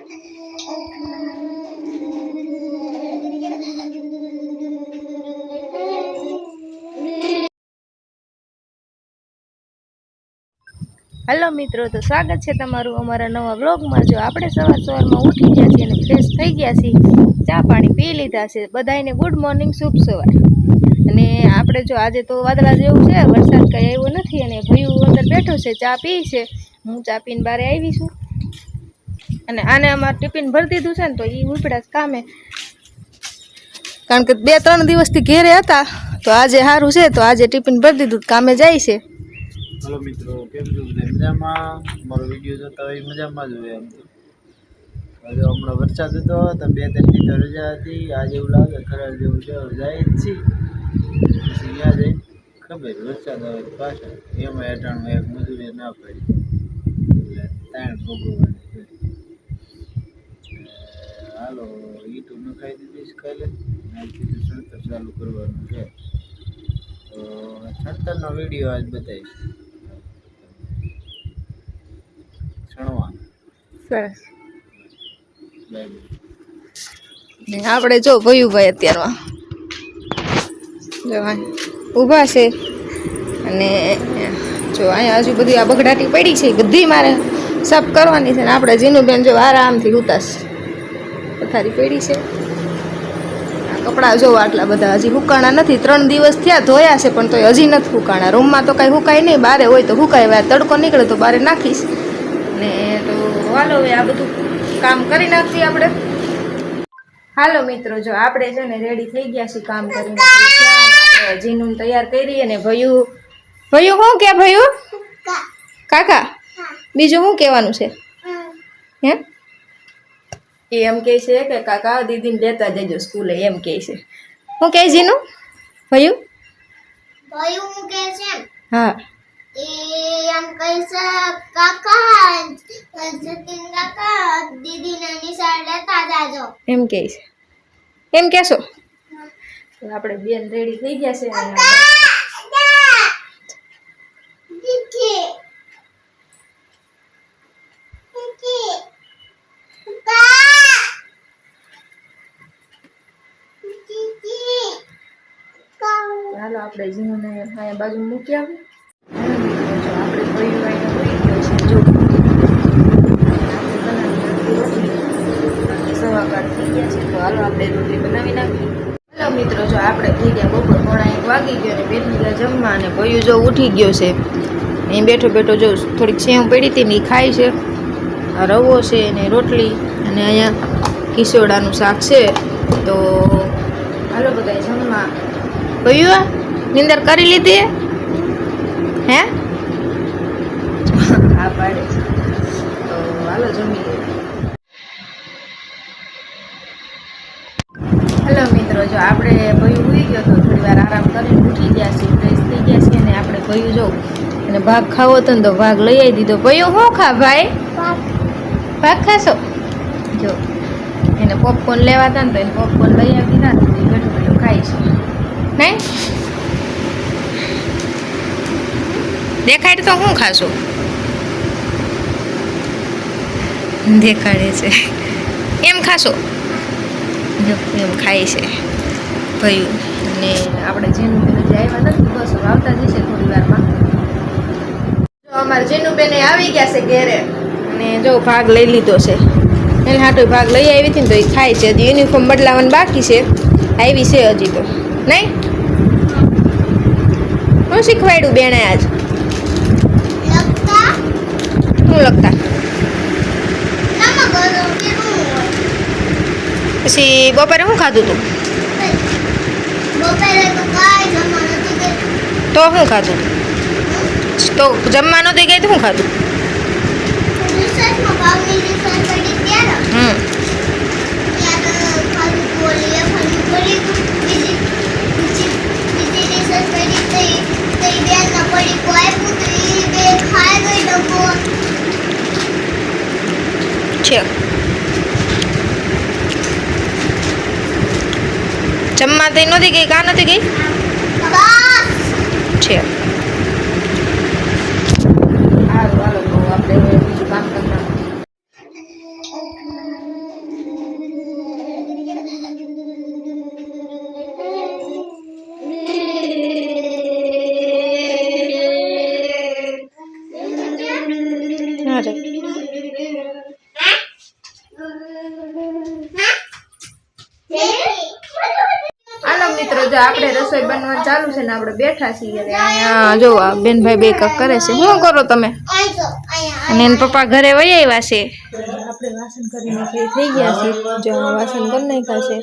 Hello मित्रों, तो स्वागत है तमारू अमरा नवा व्लॉग में। जो आपणे सवार में उठी गया छे अने फ्रेश थई गया छे, चा पाणी पी लीधा छे। बधाने गुड मॉर्निंग, शुभ सवार। अने आपणे जो आज तो वादळा जेवुं छे, वरसाद कई आव्यो नथी अने भयु अंदर बैठो छे, चा पी छे। हूँ चा पीने बारे आवी छुं अने आने अमार टिफिन भरी दीधुं छे ने तो ई उपड्या कामे, कारण के 2-3 दिवसथी घेरे हता तो आजे सारूं छे तो आजे टिफिन भरी दीधुं, कामे जाय छे। हेलो मित्रों, केम छो बधा मजामां? मारो विडियो जोता होय मजामां ज होय। आम तो હવે હમણાં વરસાદ હતો તો 2-3 દી તો રજા હતી। આજે એવું લાગે ખરાબ જેવું છે, જાય જ છે પછી ત્યાં જઈ ખબર વરસાદ આવે તો પાછા એમાં અટાણું એક મજૂરી ના પડી એટલે તાણ ભોગવવાની છે। હાલો યુટ્યુબ નખાઈ દીધીશ કાલે, આજથી તો સણતર ચાલુ કરવાનું છે તો સણતરનો વિડીયો આજ બતાવીશ। સરસ। આપણે જો ભયુભાઈ અત્યારમાં જો ઊભા છે અને જો અહીંયા હજુ બધી આ બગડાટી પડી છે, બધી મારે સાફ કરવાની છે ને આપણે જીનુબેન જો આરામથી ઉતાસ પથારી પડી છે। આ કપડાં જો આટલા બધા હજી હુકાણા નથી, 3 દિવસ થયા ધોયા છે પણ તોય હજી નથી હુકાણા। રૂમમાં તો કાંઈ હુકાય નહીં, બારે હોય તો હુકાય, તડકો નીકળે તો બારે નાખીશ ને। તો હાલો હવે આ બધું કામ કરી નાખીએ આપણે। હાલો મિત્રો, જો આપણે છે ને રેડી થઈ ગયા છીએ કામ કરીને, આપણે જીનું તૈયાર કરી અને ભયું શું કે ભયું કાકા બીજું શું કહેવાનું છે હે? એમ કહે છે કે કાકા દીદીને લેતા જજો સ્કૂલે, એમ કહે છે। શું કહે જીનું ભયું? ભયું હું કહે છે હા એમ કહે છે કાકા જતીન કાકા દીદીને નિશાળ લેતા જાજો, એમ કહે છે। એમ કહેશો? આપણે બેન રેડી થઈ ગયા છે અને ચાલો આપણે જીનુને અહીંયા બાજુ મૂકી આવીએ। જો આપણે ભયું આવીને હોઈ ગયો છે, જો સવાકાર થઈ ગયા છે તો હાલો આપણે રોટલી બનાવી નાખીએ। હાલો મિત્રો, જો આપણે થઈ ગયા બપોર 1:30 વાગી ગયો અને બેઠી ગયા જમવા અને ભયું જો ઉઠી ગયો છે, અહીં બેઠો બેઠો જો થોડીક સેવ પડી હતી ને એ ખાય છે। આ રવો છે ને રોટલી અને અહીંયા ખીસોડાનું શાક છે। તો હાલો બધા જમવા। ભયું નિંદર કરી લીધી હે? હા પાડે છે, તો હાલો જમી લઈએ। હેલો મિત્રો, જો આપણે ભયું ઉઈ ગયો તો થોડી વાર આરામ કરીને ઉઠી ગયા છીએ, ફ્રેશ થઈ ગયા છીએ અને આપણે ભયું જો અને ભાગ ખાવો હતો ને તો ભાગ લઈ આવી દીધો। ભયું શું ખા ભાઈ? ભાગ ખાશો? જો એને પોપકોર્ન લેવા હતા ને તો એને પોપકોર્ન લઈ આવી દીધા તો એ બેઠું બેઠું ખાઈ છે નહીં? દેખાડ તો શું ખાશો? દેખાડે છે એમ ખાશો? જો એમ ખાય છે ભયું। અને આપણે જેનુબેન હજી આવ્યા નથી, બસ આવતા જશે થોડી વારમાં। જો અમારે જેનુબેન આવી ગયા છે ઘેરે અને જો ભાગ લઈ લીધો છે, એને હાટો ભાગ લઈ આવી હતી ને તો એ ખાય છે। હજી યુનિફોર્મ બદલાવાનું બાકી છે, આવી છે હજી તો નહીં। શું શીખવાડ્યું બેને આજ? શું લખતા? પછી બપોરે શું ખાધું તું? તો શું ખાધું? તો જમવા નહોતી ગઈ તો શું ખાધું? છે જમવા તો નહોતી ગઈ, કા નથી ગઈ છે। સારું હાલો તો આપણે બીજું કામ કરતા આપણે રસોઈ બનવાનું ચાલુ છે ને આપણે બેઠા છીએ અને અહીંયા જો આ બેનભાઈ બે કક કરે છે. શું કરો તમે? અને એના પપ્પા ઘરે વહી આવ્યા છે. આપણે વાસણ કરીને ફ્રી થઈ ગયા છીએ. જો આ વાસણ કરી નાખ્યા છે.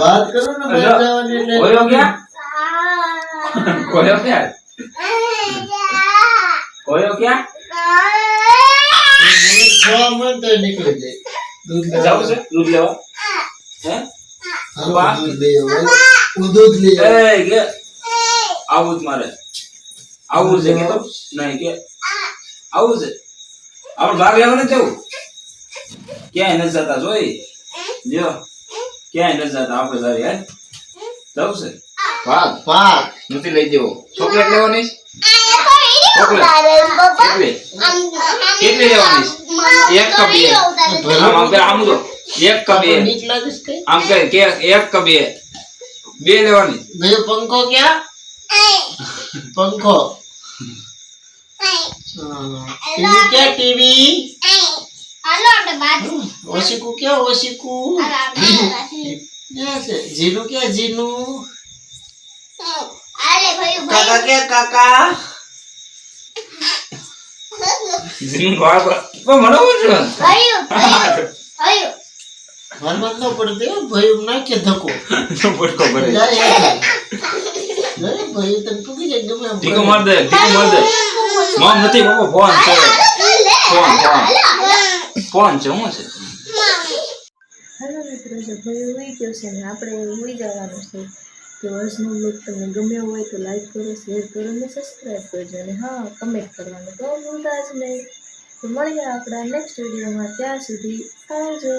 વાત કરો ને બહાર જવાની એટલે કોયો ક્યાં ખાવા મન તો નીકળી જાય દૂધ જાવું છે દૂધ લેવા હે લેવા દૂધ લઈ આવો દૂધ લઈ આવો એ કે આવું જ મારે આવું છે કે તો નહીં કે આવું છે આપણે ભાગ લેવા નથી જવું ક્યાંય નથી જતા જોઈ જો ક્યાંય નથી જતા આપણે સારી હે જવું છે ભાગ પાક નથી લઈ દેવો ચોકલેટ લેવાની ચોકલેટ કેટલી લેવાની એક કે બે આમ જો એક કે બે નીચ લાગીશ કઈ આમ કે એક કે બે લેવાની ભાઈ પંખો ક્યાં પંખો ટીવી ક્યાં ટીવી ઓશિકુ ક્યાં ઓશિકુ ક્યાં છે જીનું ક્યાં જીનું કાકા ક્યાં કાકા જીન કોણ પણ મને શું હરમત ન પડતે ભાઈ નાખે ધક્કો પડકો પડે જાય ભાઈ તને પૂકી જાય ગમે એમ ઠીકો માર દે મોમ નથી બાપા ફોન છે હું છે હેલો મિત્રો, જો ભાઈ ઉઈ ગયો છે ને આપણે ઉઈ જવાનું છે. તો આજનો બ્લોગ તમને ગમ્યો હોય તો લાઈક કરો, શેર કરો અને સબસ્ક્રાઈબ કરજો અને હા કમેન્ટ કરવાનું તો ભૂલતા જ નહીં. તો મળીએ આપણા નેક્સ્ટ વિડીયોમાં. ત્યાં સુધી આવજો.